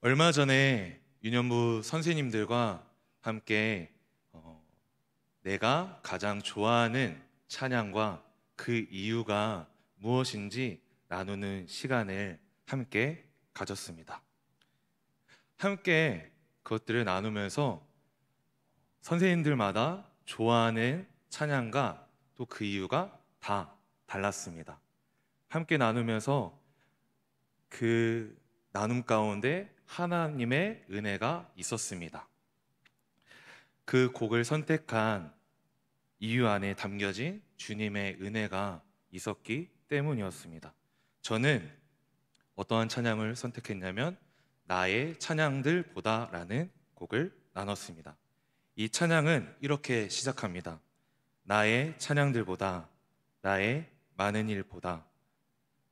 얼마 전에 유년부 선생님들과 함께 내가 가장 좋아하는 찬양과 그 이유가 무엇인지 나누는 시간을 함께 가졌습니다. 함께 그것들을 나누면서 선생님들마다 좋아하는 찬양과 또 그 이유가 다 달랐습니다. 함께 나누면서 그 나눔 가운데 하나님의 은혜가 있었습니다. 그 곡을 선택한 이유 안에 담겨진 주님의 은혜가 있었기 때문이었습니다. 저는 어떠한 찬양을 선택했냐면 나의 찬양들보다라는 곡을 나눴습니다. 이 찬양은 이렇게 시작합니다. 나의 찬양들보다, 나의 많은 일보다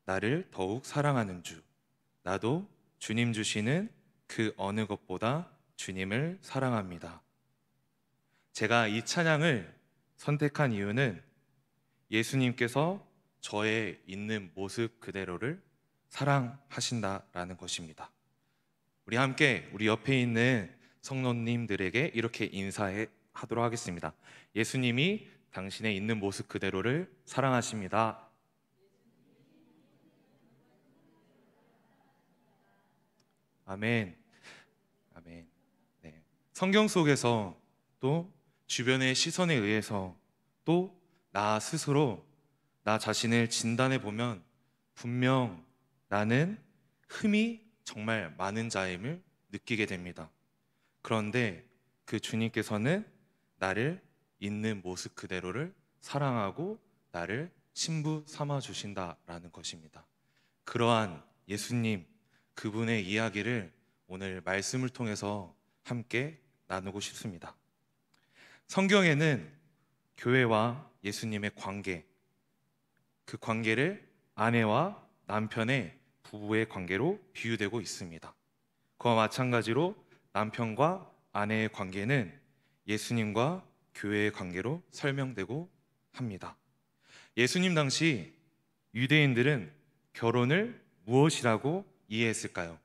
나를 더욱 사랑하는 주, 나도 주님 주시는 그 어느 것보다 주님을 사랑합니다. 제가 이 찬양을 선택한 이유는 예수님께서 저의 있는 모습 그대로를 사랑하신다라는 것입니다. 우리 함께 우리 옆에 있는 성도님들에게 이렇게 인사하도록 하겠습니다. 예수님이 당신의 있는 모습 그대로를 사랑하십니다. 아멘. 아멘. 네. 성경 속에서 또 주변의 시선에 의해서 또 나 스스로 나 자신을 진단해 보면 분명 나는 흠이 정말 많은 자임을 느끼게 됩니다. 그런데 그 주님께서는 나를 있는 모습 그대로를 사랑하고 나를 신부 삼아 주신다라는 것입니다. 그러한 예수님, 그분의 이야기를 오늘 말씀을 통해서 함께 나누고 싶습니다. 성경에는 교회와 예수님의 관계, 그 관계를 아내와 남편의 부부의 관계로 비유되고 있습니다. 그와 마찬가지로 남편과 아내의 관계는 예수님과 교회의 관계로 설명되고 합니다. 예수님 당시 유대인들은 결혼을 무엇이라고 이해했을까요?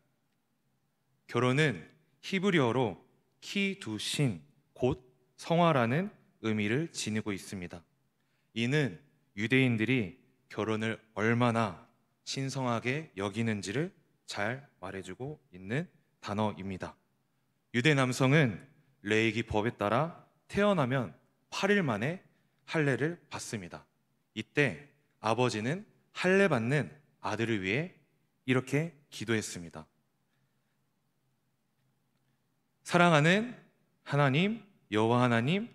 결혼은 히브리어로 키두신, 곧 성화라는 의미를 지니고 있습니다. 이는 유대인들이 결혼을 얼마나 신성하게 여기는지를 잘 말해주고 있는 단어입니다. 유대 남성은 레위기 법에 따라 태어나면 8일 만에 할례를 받습니다. 이때 아버지는 할례 받는 아들을 위해 이렇게 기도했습니다. 사랑하는 하나님, 여호와 하나님,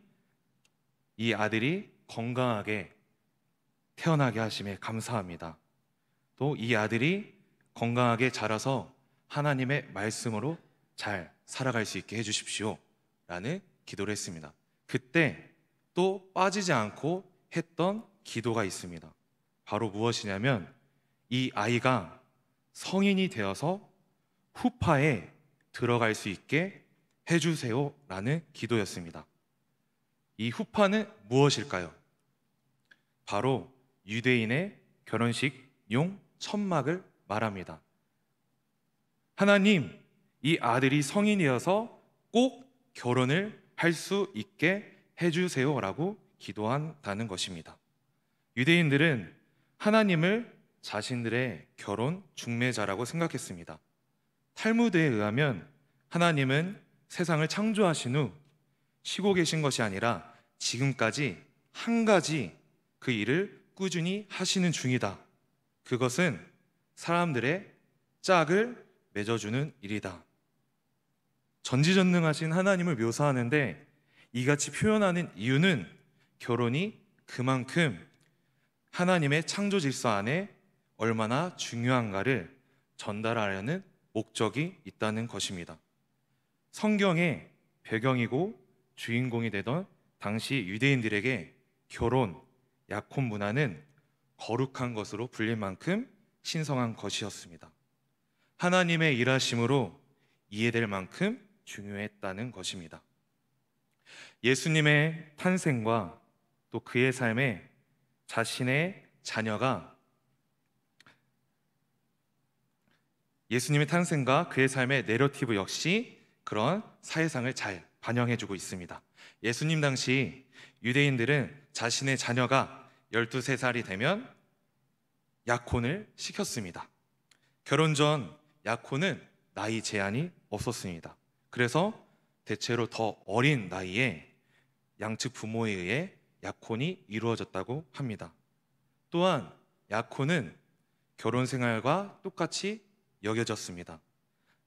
이 아들이 건강하게 태어나게 하심에 감사합니다. 또 이 아들이 건강하게 자라서 하나님의 말씀으로 잘 살아갈 수 있게 해주십시오 라는 기도를 했습니다. 그때 또 빠지지 않고 했던 기도가 있습니다. 바로 무엇이냐면 이 아이가 성인이 되어서 후파에 들어갈 수 있게 해주세요 라는 기도였습니다. 이 후파는 무엇일까요? 바로 유대인의 결혼식용 천막을 말합니다. 하나님, 이 아들이 성인이어서 꼭 결혼을 할 수 있게 해주세요 라고 기도한다는 것입니다. 유대인들은 하나님을 자신들의 결혼 중매자라고 생각했습니다. 탈무드에 의하면 하나님은 세상을 창조하신 후 쉬고 계신 것이 아니라 지금까지 한 가지 그 일을 꾸준히 하시는 중이다. 그것은 사람들의 짝을 맺어주는 일이다. 전지전능하신 하나님을 묘사하는데 이같이 표현하는 이유는 결혼이 그만큼 하나님의 창조 질서 안에 얼마나 중요한가를 전달하려는 목적이 있다는 것입니다. 성경의 배경이고 주인공이 되던 당시 유대인들에게 결혼, 약혼 문화는 거룩한 것으로 불릴 만큼 신성한 것이었습니다. 하나님의 일하심으로 이해될 만큼 중요했다는 것입니다. 예수님의 탄생과 또 그의 삶에 자신의 자녀가 예수님의 탄생과 그의 삶의 내러티브 역시 그런 사회상을 잘 반영해주고 있습니다. 예수님 당시 유대인들은 자신의 자녀가 12~13살이 되면 약혼을 시켰습니다. 결혼 전 약혼은 나이 제한이 없었습니다. 그래서 대체로 더 어린 나이에 양측 부모에 의해 약혼이 이루어졌다고 합니다. 또한 약혼은 결혼 생활과 똑같이 여겨졌습니다.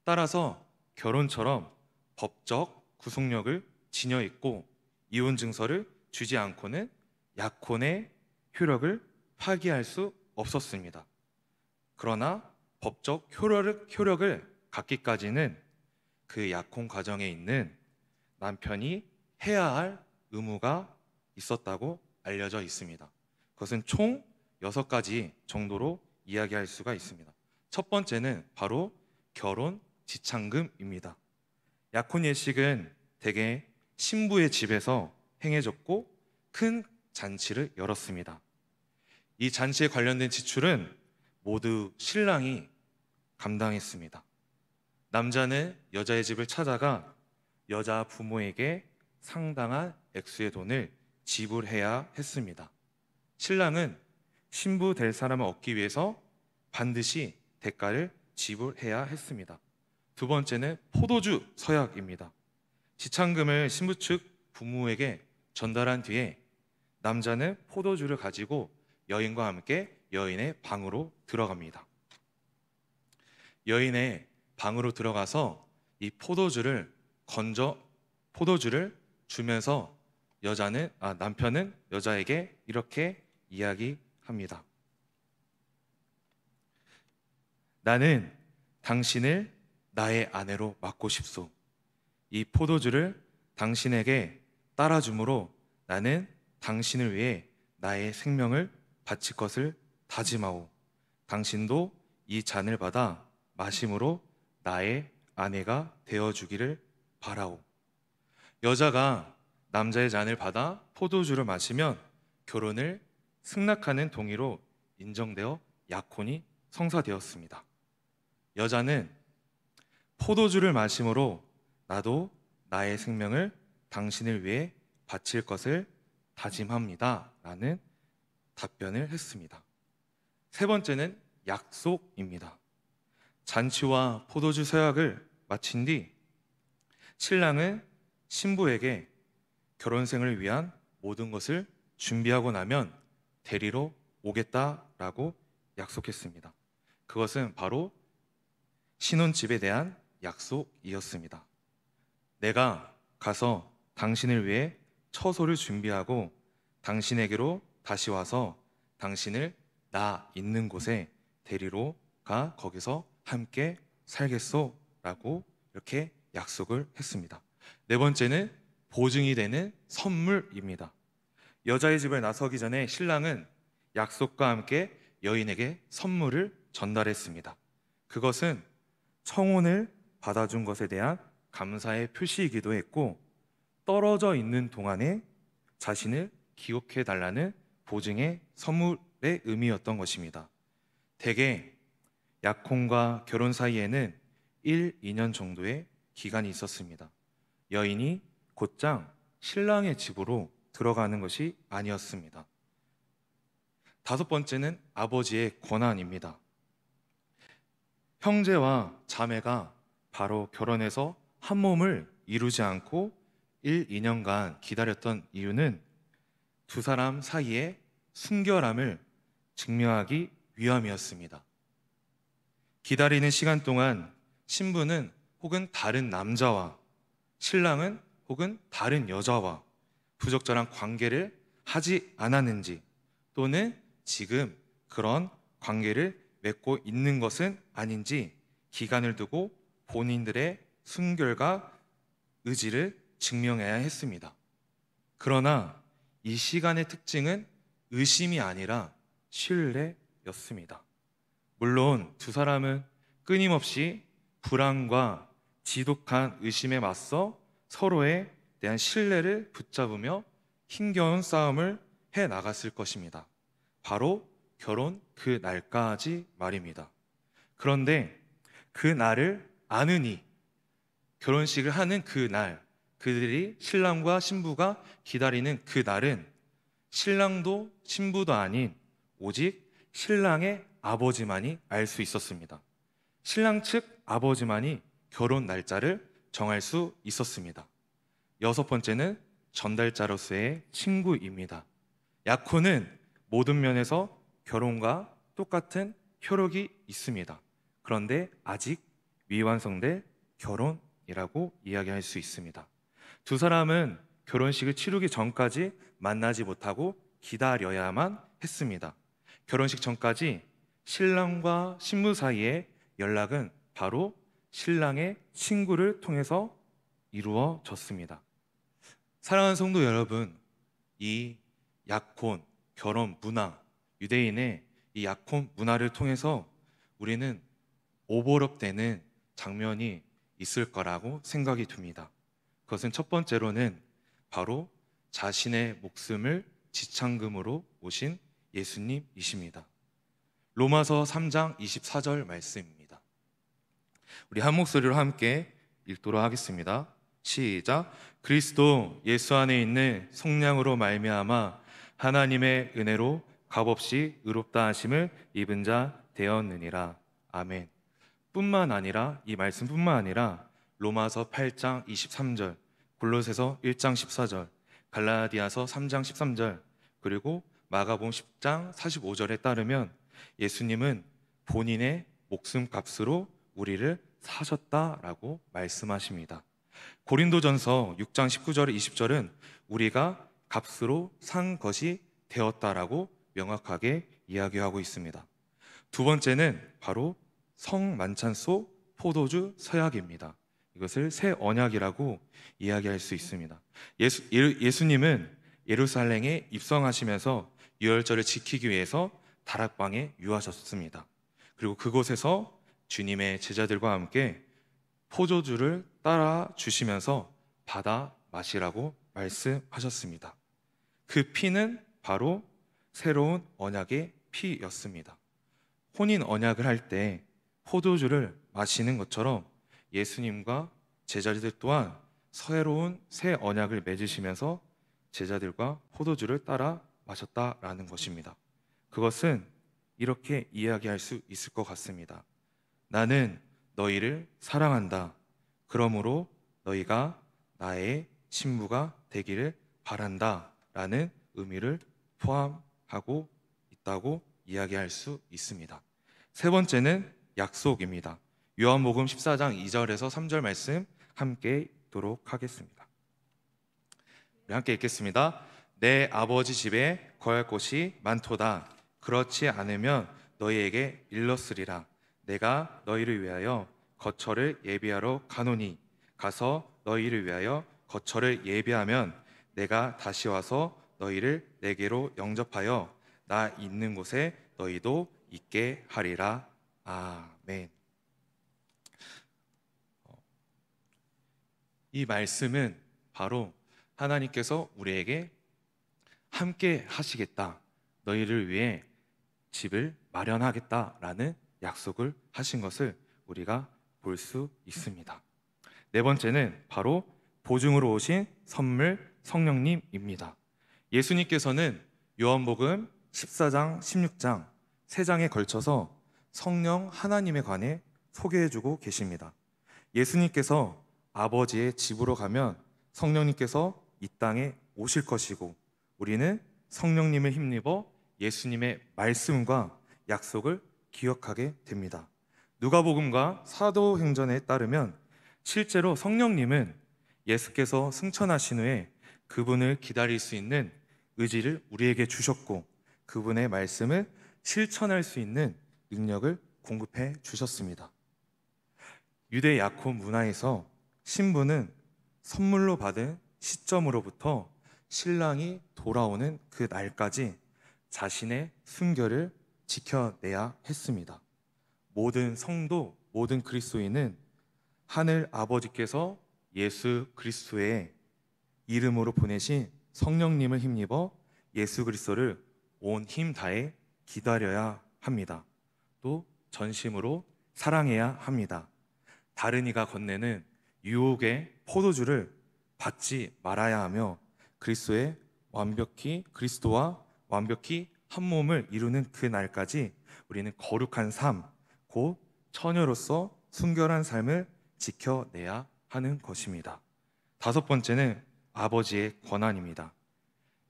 따라서 결혼처럼 법적 구속력을 지녀 있고 이혼 증서를 주지 않고는 약혼의 효력을 파기할 수 없었습니다. 그러나 법적 효력을 갖기까지는 그 약혼 과정에 있는 남편이 해야 할 의무가 있었다고 알려져 있습니다. 그것은 총 6가지 정도로 이야기할 수가 있습니다. 첫 번째는 바로 결혼 지창금입니다. 약혼 예식은 대개 신부의 집에서 행해졌고 큰 잔치를 열었습니다. 이 잔치에 관련된 지출은 모두 신랑이 감당했습니다. 남자는 여자의 집을 찾아가 여자 부모에게 상당한 액수의 돈을 지불해야 했습니다. 신랑은 신부 될 사람을 얻기 위해서 반드시 대가를 지불해야 했습니다. 두 번째는 포도주 서약입니다. 지창금을 신부 측 부모에게 전달한 뒤에 남자는 포도주를 가지고 여인과 함께 여인의 방으로 들어갑니다. 여인의 방으로 들어가서 이 포도주를 주면서 남편은 여자에게 이렇게 이야기합니다. 나는 당신을 나의 아내로 맡고 싶소. 이 포도주를 당신에게 따라줌으로 나는 당신을 위해 나의 생명을 바칠 것을 다짐하오. 당신도 이 잔을 받아 마심으로 나의 아내가 되어주기를 바라오. 여자가 남자의 잔을 받아 포도주를 마시면 결혼을 승낙하는 동의로 인정되어 약혼이 성사되었습니다. 여자는 포도주를 마심으로 나도 나의 생명을 당신을 위해 바칠 것을 다짐합니다. 라는 답변을 했습니다. 세 번째는 약속입니다. 잔치와 포도주 서약을 마친 뒤 신랑은 신부에게 결혼생을 위한 모든 것을 준비하고 나면 데리러 오겠다라고 약속했습니다. 그것은 바로 신혼집에 대한 약속이었습니다. 내가 가서 당신을 위해 처소를 준비하고 당신에게로 다시 와서 당신을 나 있는 곳에 데리러 가 거기서 함께 살겠소 라고 이렇게 약속을 했습니다. 네 번째는 보증이 되는 선물입니다. 여자의 집을 나서기 전에 신랑은 약속과 함께 여인에게 선물을 전달했습니다. 그것은 청혼을 받아준 것에 대한 감사의 표시이기도 했고 떨어져 있는 동안에 자신을 기억해 달라는 보증의 선물의 의미였던 것입니다. 대개 약혼과 결혼 사이에는 1~2년 정도의 기간이 있었습니다. 여인이 곧장 신랑의 집으로 들어가는 것이 아니었습니다. 다섯 번째는 아버지의 권한입니다. 형제와 자매가 바로 결혼해서 한 몸을 이루지 않고 1~2년간 기다렸던 이유는 두 사람 사이의 순결함을 증명하기 위함이었습니다. 기다리는 시간 동안 신부는 혹은 다른 남자와 신랑은 혹은 다른 여자와 부적절한 관계를 하지 않았는지 또는 지금 그런 관계를 맺고 있는 것은 아닌지 기간을 두고 본인들의 순결과 의지를 증명해야 했습니다. 그러나 이 시간의 특징은 의심이 아니라 신뢰였습니다. 물론 두 사람은 끊임없이 불안과 지독한 의심에 맞서 서로에 대한 신뢰를 붙잡으며 힘겨운 싸움을 해 나갔을 것입니다. 바로 결혼 그 날까지 말입니다. 그런데 그 날을 아느니, 결혼식을 하는 그 날, 그들이 신랑과 신부가 기다리는 그 날은 신랑도 신부도 아닌 오직 신랑의 아버지만이 알 수 있었습니다. 신랑 측 아버지만이 결혼 날짜를 정할 수 있었습니다. 여섯 번째는 전달자로서의 친구입니다. 약혼은 모든 면에서 결혼과 똑같은 효력이 있습니다. 그런데 아직 미완성된 결혼이라고 이야기할 수 있습니다. 두 사람은 결혼식을 치르기 전까지 만나지 못하고 기다려야만 했습니다. 결혼식 전까지 신랑과 신부 사이의 연락은 바로 신랑의 친구를 통해서 이루어졌습니다. 사랑하는 성도 여러분, 이 약혼, 결혼 문화, 유대인의 이 약혼 문화를 통해서 우리는 오버랩되는 장면이 있을 거라고 생각이 듭니다. 그것은 첫 번째로는 바로 자신의 목숨을 지참금으로 오신 예수님이십니다. 로마서 3장 24절 말씀입니다. 우리 한 목소리로 함께 읽도록 하겠습니다. 시작. 그리스도 예수 안에 있는 성령으로 말미암아 하나님의 은혜로 값없이 의롭다 하심을 입은 자 되었느니라. 아멘. 뿐만 아니라, 이 말씀뿐만 아니라 로마서 8장 23절, 골로새서 1장 14절, 갈라디아서 3장 13절, 그리고 마가복음 10장 45절에 따르면 예수님은 본인의 목숨값으로 우리를 사셨다라고 말씀하십니다. 고린도전서 6장 19절 20절은 우리가 값으로 산 것이 되었다라고 명확하게 이야기하고 있습니다. 두 번째는 바로 성만찬소 포도주 서약입니다. 이것을 새 언약이라고 이야기할 수 있습니다. 예수님은 예루살렘에 입성하시면서 유월절을 지키기 위해서 다락방에 유하셨습니다. 그리고 그곳에서 주님의 제자들과 함께 포도주를 따라 주시면서 받아 마시라고 말씀하셨습니다. 그 피는 바로 새로운 언약의 피였습니다. 혼인 언약을 할 때 포도주를 마시는 것처럼 예수님과 제자들 또한 새로운 새 언약을 맺으시면서 제자들과 포도주를 따라 마셨다라는 것입니다. 그것은 이렇게 이야기할 수 있을 것 같습니다. 나는 너희를 사랑한다. 그러므로 너희가 나의 친부가 되기를 바란다 라는 의미를 포함하고 있다고 이야기할 수 있습니다. 세 번째는 약속입니다. 요한복음 14장 2절에서 3절 말씀 함께 읽도록 하겠습니다. 우리 함께 읽겠습니다. 내 아버지 집에 거할 곳이 많도다. 그렇지 않으면 너희에게 일렀으리라. 내가 너희를 위하여 거처를 예비하러 가노니 가서 너희를 위하여 거처를 예비하면 내가 다시 와서 너희를 내게로 영접하여 나 있는 곳에 너희도 있게 하리라. 아멘. 이 말씀은 바로 하나님께서 우리에게 함께 하시겠다, 너희를 위해 집을 마련하겠다라는 약속을 하신 것을 우리가 볼 수 있습니다. 네 번째는 바로 보증으로 오신 선물 성령님입니다. 예수님께서는 요한복음 14장, 16장 세 장에 걸쳐서 성령 하나님에 관해 소개해주고 계십니다. 예수님께서 아버지의 집으로 가면 성령님께서 이 땅에 오실 것이고 우리는 성령님을 힘입어 예수님의 말씀과 약속을 기억하게 됩니다. 누가복음과 사도행전에 따르면 실제로 성령님은 예수께서 승천하신 후에 그분을 기다릴 수 있는 의지를 우리에게 주셨고 그분의 말씀을 실천할 수 있는 능력을 공급해 주셨습니다. 유대 약혼 문화에서 신부는 선물로 받은 시점으로부터 신랑이 돌아오는 그 날까지 자신의 순결을 지켜내야 했습니다. 모든 성도, 모든 그리스도인은 하늘 아버지께서 예수 그리스도의 이름으로 보내신 성령님을 힘입어 예수 그리스도를 온 힘 다해 기다려야 합니다. 또 전심으로 사랑해야 합니다. 다른 이가 건네는 유혹의 포도주를 받지 말아야 하며 그리스도와 완벽히 한 몸을 이루는 그 날까지 우리는 거룩한 삶, 곧 처녀로서 순결한 삶을 지켜내야 하는 것입니다. 다섯 번째는 아버지의 권한입니다.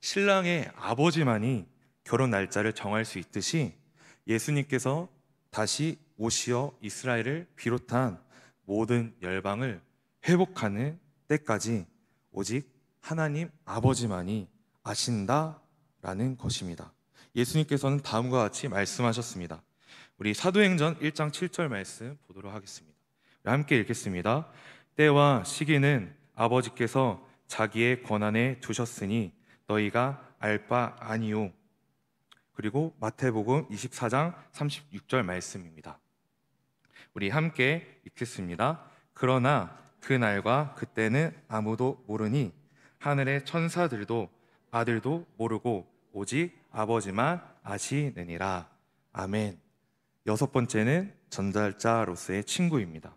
신랑의 아버지만이 결혼 날짜를 정할 수 있듯이 예수님께서 다시 오시어 이스라엘을 비롯한 모든 열방을 회복하는 때까지 오직 하나님 아버지만이 아신다라는 것입니다. 예수님께서는 다음과 같이 말씀하셨습니다. 우리 사도행전 1장 7절 말씀 보도록 하겠습니다. 함께 읽겠습니다. 때와 시기는 아버지께서 자기의 권한에 두셨으니 너희가 알 바 아니요. 그리고 마태복음 24장 36절 말씀입니다. 우리 함께 읽겠습니다. 그러나 그 날과 그때는 아무도 모르니 하늘의 천사들도 아들도 모르고 오직 아버지만 아시느니라. 아멘. 여섯 번째는 전달자로서의 친구입니다.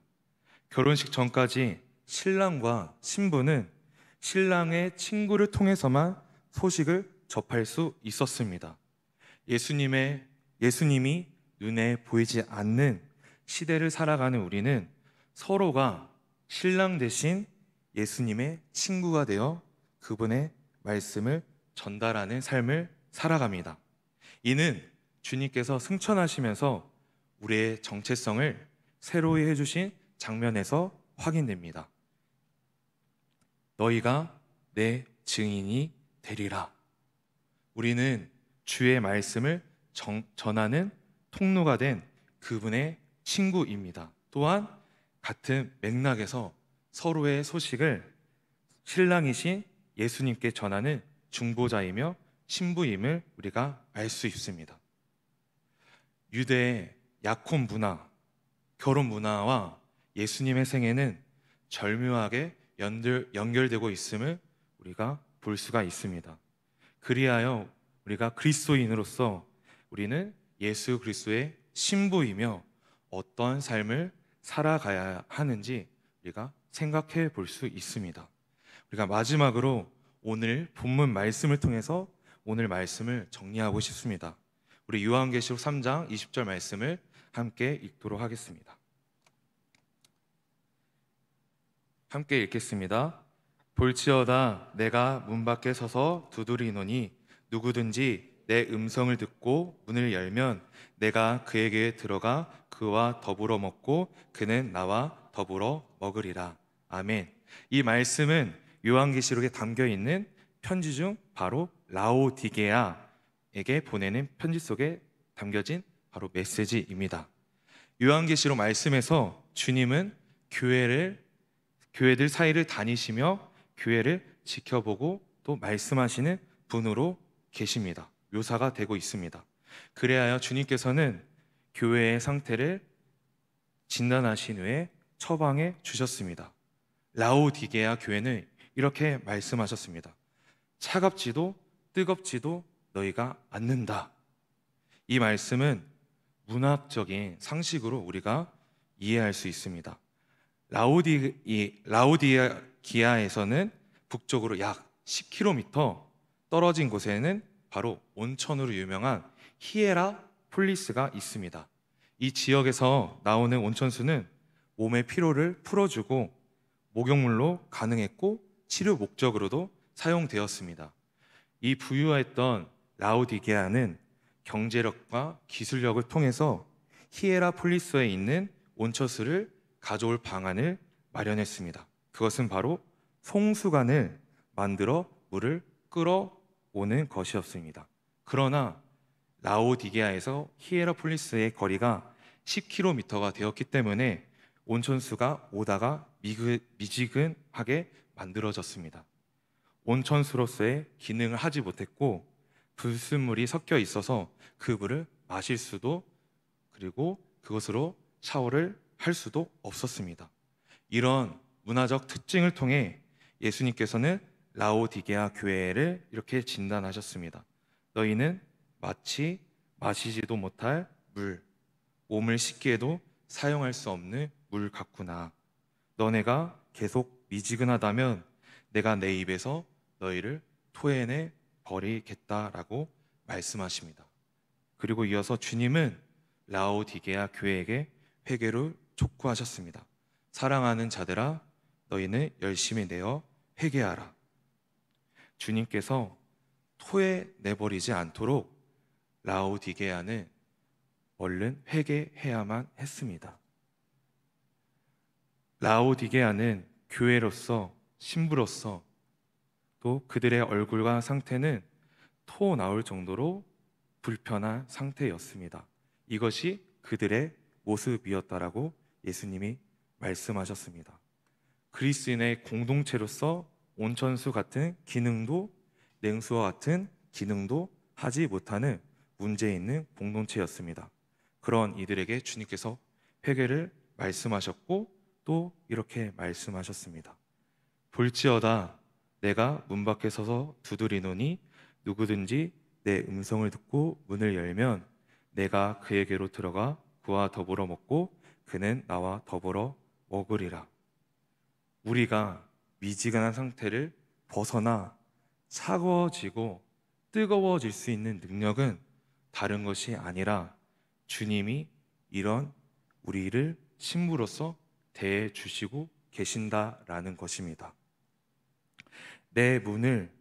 결혼식 전까지 신랑과 신부는 신랑의 친구를 통해서만 소식을 접할 수 있었습니다. 예수님이 눈에 보이지 않는 시대를 살아가는 우리는 서로가 신랑 대신 예수님의 친구가 되어 그분의 말씀을 전달하는 삶을 살아갑니다. 이는 주님께서 승천하시면서 우리의 정체성을 새로이 해주신 장면에서 확인됩니다. 너희가 내 증인이 되리라. 우리는 주의 말씀을 전하는 통로가 된 그분의 친구입니다. 또한 같은 맥락에서 서로의 소식을 신랑이신 예수님께 전하는 중보자이며 신부임을 우리가 알 수 있습니다. 유대의 약혼 문화, 결혼 문화와 예수님의 생애는 절묘하게 연결되고 있음을 우리가 볼 수가 있습니다. 그리하여 우리가 그리스도인으로서 우리는 예수 그리스도의 신부이며 어떤 삶을 살아가야 하는지 우리가 생각해 볼 수 있습니다. 우리가 마지막으로 오늘 본문 말씀을 통해서 오늘 말씀을 정리하고 싶습니다. 우리 요한계시록 3장 20절 말씀을 함께 읽도록 하겠습니다. 함께 읽겠습니다. 볼지어다 내가 문 밖에 서서 두드리노니 누구든지 내 음성을 듣고 문을 열면 내가 그에게 들어가 그와 더불어 먹고 그는 나와 더불어 먹으리라. 아멘. 이 말씀은 요한계시록에 담겨 있는 편지 중 바로 라오디게아에게 보내는 편지 속에 담겨진 바로 메시지입니다. 요한계시록 말씀에서 주님은 교회들 사이를 다니시며 교회를 지켜보고 또 말씀하시는 분으로 계십니다. 묘사가 되고 있습니다. 그래야 주님께서는 교회의 상태를 진단하신 후에 처방해 주셨습니다. 라오디게아 교회는 이렇게 말씀하셨습니다. 차갑지도 뜨겁지도 너희가 않는다. 이 말씀은 문학적인 상식으로 우리가 이해할 수 있습니다. 라오디게아에서는 북쪽으로 약 10km 떨어진 곳에는 바로 온천으로 유명한 히에라폴리스가 있습니다. 이 지역에서 나오는 온천수는 몸의 피로를 풀어주고 목욕물로 가능했고 치료 목적으로도 사용되었습니다. 이 부유했던 라오디게아는 경제력과 기술력을 통해서 히에라폴리스에 있는 온천수를 가져올 방안을 마련했습니다. 그것은 바로 송수관을 만들어 물을 끌어오는 것이었습니다. 그러나 라오디게아에서 히에라폴리스의 거리가 10km가 되었기 때문에 온천수가 오다가 미지근하게 만들어졌습니다. 온천수로서의 기능을 하지 못했고 불순물이 섞여 있어서 그 물을 마실 수도 그리고 그것으로 샤워를 할 수도 없었습니다. 이런 문화적 특징을 통해 예수님께서는 라오디게아 교회를 이렇게 진단하셨습니다. 너희는 마치 마시지도 못할 물, 몸을 씻기에도 사용할 수 없는 물 같구나. 너네가 계속 미지근하다면 내가 내 입에서 너희를 토해내 버리겠다라고 말씀하십니다. 그리고 이어서 주님은 라오디게아 교회에게 회개를 촉구하셨습니다. 사랑하는 자들아, 너희는 열심히 내어 회개하라. 주님께서 토해내버리지 않도록 라오디게아는 얼른 회개해야만 했습니다. 라오디게아는 교회로서, 신부로서, 또 그들의 얼굴과 상태는 토 나올 정도로 불편한 상태였습니다. 이것이 그들의 모습이었다라고 예수님이 말씀하셨습니다. 그리스인의 공동체로서 온천수 같은 기능도, 냉수와 같은 기능도 하지 못하는 문제 있는 공동체였습니다. 그런 이들에게 주님께서 회개를 말씀하셨고 또 이렇게 말씀하셨습니다. 볼지어다 내가 문 밖에 서서 두드리노니 누구든지 내 음성을 듣고 문을 열면 내가 그에게로 들어가 그와 더불어 먹고 그는 나와 더불어 먹으리라. 우리가 미지근한 상태를 벗어나 차가워지고 뜨거워질 수 있는 능력은 다른 것이 아니라 주님이 이런 우리를 신부로서 대해 주시고 계신다라는 것입니다. 내 문을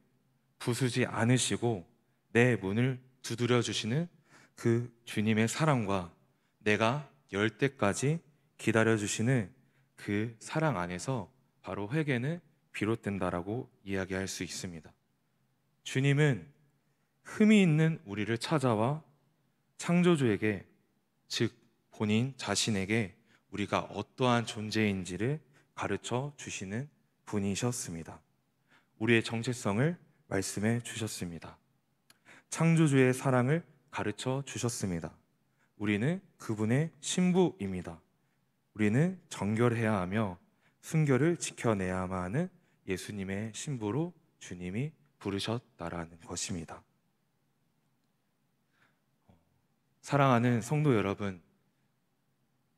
부수지 않으시고 내 문을 두드려 주시는 그 주님의 사랑과 내가 열 때까지 기다려 주시는 그 사랑 안에서 바로 회개는 비롯된다라고 이야기할 수 있습니다. 주님은 흠이 있는 우리를 찾아와 창조주에게, 즉 본인 자신에게 우리가 어떠한 존재인지를 가르쳐 주시는 분이셨습니다. 우리의 정체성을 말씀해 주셨습니다. 창조주의 사랑을 가르쳐 주셨습니다. 우리는 그분의 신부입니다. 우리는 정결해야 하며 순결을 지켜내야만 하는 예수님의 신부로 주님이 부르셨다라는 것입니다. 사랑하는 성도 여러분,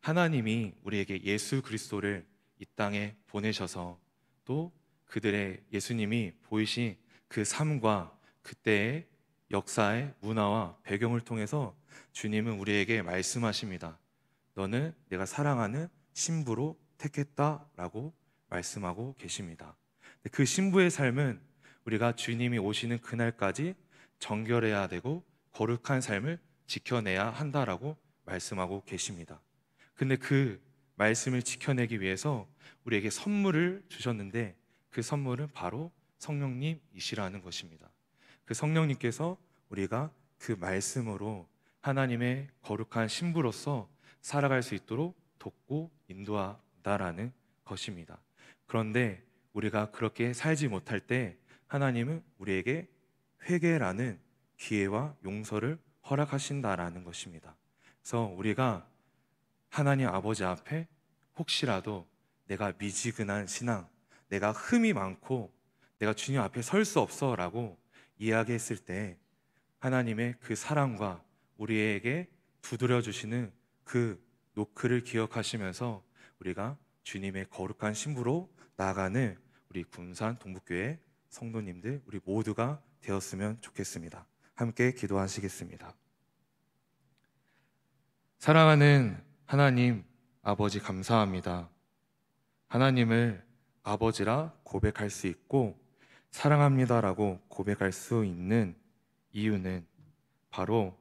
하나님이 우리에게 예수 그리스도를 이 땅에 보내셔서 또 그들의 예수님이 보이신 그 삶과 그때의 역사의 문화와 배경을 통해서 주님은 우리에게 말씀하십니다. 너는 내가 사랑하는 신부로 택했다라고 말씀하고 계십니다. 그 신부의 삶은 우리가 주님이 오시는 그날까지 정결해야 되고 거룩한 삶을 지켜내야 한다라고 말씀하고 계십니다. 근데 그 말씀을 지켜내기 위해서 우리에게 선물을 주셨는데 그 선물은 바로 성령님이시라는 것입니다. 그 성령님께서 우리가 그 말씀으로 하나님의 거룩한 신부로서 살아갈 수 있도록 돕고 인도한다라는 것입니다. 그런데 우리가 그렇게 살지 못할 때 하나님은 우리에게 회개라는 기회와 용서를 허락하신다라는 것입니다. 그래서 우리가 하나님 아버지 앞에 혹시라도 내가 미지근한 신앙, 내가 흠이 많고 내가 주님 앞에 설 수 없어 라고 이야기했을 때 하나님의 그 사랑과 우리에게 두드려 주시는 그 노크를 기억하시면서 우리가 주님의 거룩한 신부로 나아가는 우리 군산 동북교회 성도님들 우리 모두가 되었으면 좋겠습니다. 함께 기도하시겠습니다. 사랑하는 하나님 아버지 감사합니다. 하나님을 아버지라 고백할 수 있고 사랑합니다라고 고백할 수 있는 이유는 바로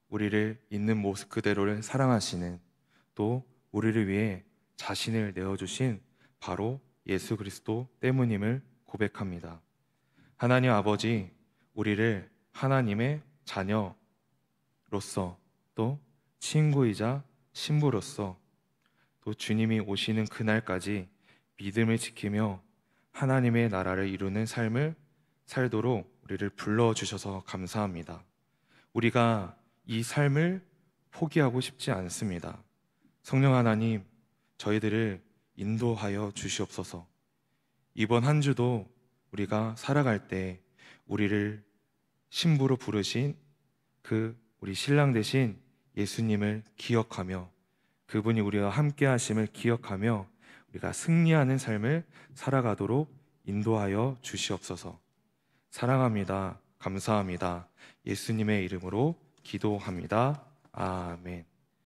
우리를 있는 모습 그대로를 사랑하시는 또 우리를 위해 자신을 내어주신 바로 예수 그리스도 때문임을 고백합니다. 하나님 아버지, 우리를 하나님의 자녀로서 또 친구이자 신부로서 또 주님이 오시는 그날까지 믿음을 지키며 하나님의 나라를 이루는 삶을 살도록 우리를 불러주셔서 감사합니다. 우리가 이 삶을 포기하고 싶지 않습니다. 성령 하나님, 저희들을 인도하여 주시옵소서. 이번 한 주도 우리가 살아갈 때 우리를 신부로 부르신 그 우리 신랑 되신 예수님을 기억하며 그분이 우리와 함께 하심을 기억하며 우리가 승리하는 삶을 살아가도록 인도하여 주시옵소서. 사랑합니다. 감사합니다. 예수님의 이름으로 기도합니다. 아멘.